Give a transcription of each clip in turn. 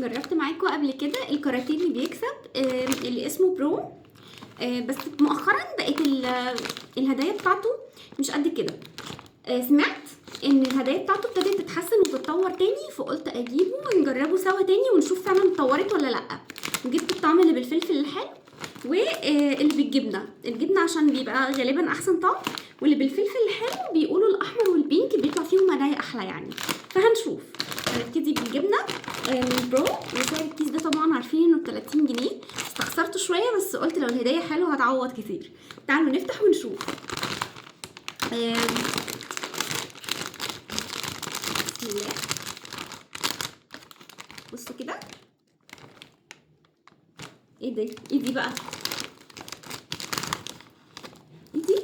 جربت معاكم قبل كده الكاراتيه اللي بيكسب اللي اسمه برو. بس مؤخرا بقت الهدايا بتاعته مش قد كده. سمعت ان الهدايا بتاعته ابتدت تتحسن وتتطور تاني، فقلت اجيبه ونجربه سوا تاني ونشوف فعلا اتطورت ولا لا. جبت الطعم اللي بالفلفل الحلو واللي بالجبنه. الجبنه عشان بيبقى غالبا احسن طعم، واللي بالفلفل الحلو بيقولوا الاحمر والبينك بيطلع فيهم هدايا احلى يعني. فهنشوف. هنبتدي بالجبنه من برو، وسعر الكيس ده طبعا عارفين انه 30 جنيه. استخسرته شويه بس قلت لو الهدايا حلوه هتعوض كتير. تعالوا نفتح ونشوف. بسم الله. بصوا كده. ايه ده؟ ايه دي بقى؟ ايه دي؟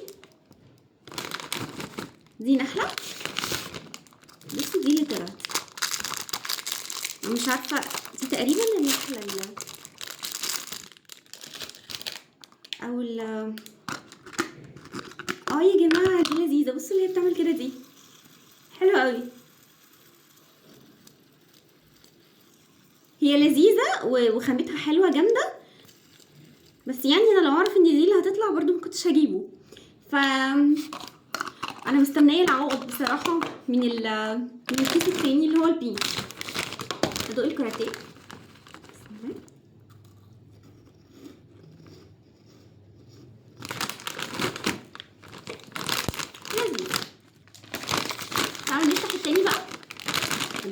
دي نحله. بصوا دي اللي طلعت. مش عارفه دي تقريبا النحله او يا جماعه دي لذيذه. بصوا اللي هي بتعمل كده دي حلوه قوي. هي لذيذه وخامتها حلوه جامده، بس يعني انا لو اعرف ان دي اللي هتطلع برضو ما كنتش هجيبه. انا مستنيه العوض بصراحه من الكيس التاني اللي هو البينك. ادوق الكاراتيه. لذيذ. تعالوا نفتح التاني بقى.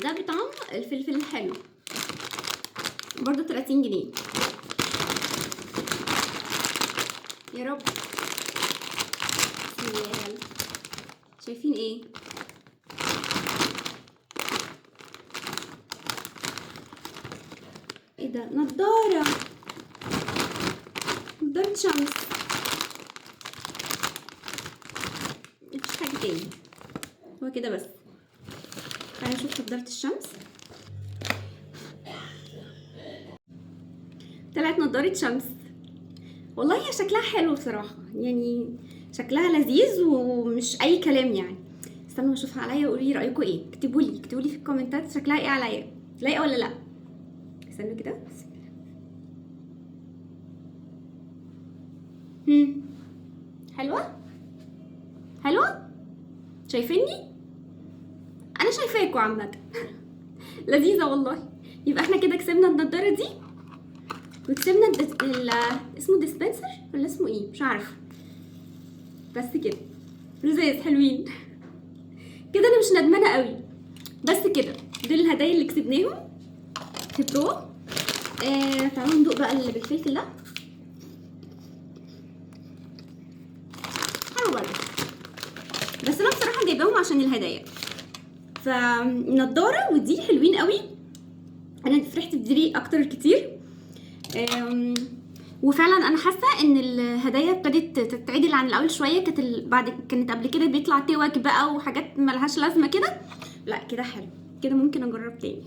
ده بطعم الفلفل الحلو، برضو 30 جنيه. يا رب. بسم الله. شايفين ايه؟ ايه ده؟ نضارة شمس. مفيش حاجة تاني، هو كده بس. تعالوا نشوف نضارة الشمس. طلعت نضارة شمس. والله هي شكلها حلو بصراحة، يعني شكلها لذيذ ومش اي كلام يعني. استنوا اشوفها عليا وقولوا لي رايكم ايه. اكتبوا لي في الكومنتات شكلها ايه عليا، لايقه ولا لا. استنوا كده. حلوه شايفيني؟ انا شايفاكوا عامه. لذيذه والله. يبقى احنا كده كسبنا النضاره دي، وكسبنا اسمه ديسبنسر ولا اسمه ايه مش عارفه، بس كده لذيذ حلوين كده. انا مش ندمانه قوي. بس كده دول الهدايا اللي كسبناهم في برو. تعالوا ندوق بقى اللي بالفلفل ده. حلو برضه، بس انا بصراحه جايباهم عشان الهدايا. فالنضاره ودي حلوين قوي. انا فرحت بدي اكتر كتير. وفعلا انا حاسه ان الهدايا ابتدت تتعدل عن الاول شويه. كانت قبل كده بيطلع توك بقى وحاجات ملهاش لازمه كده. لا كده حلو، كده ممكن اجرب تاني.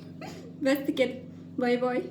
بس كده، باي باي.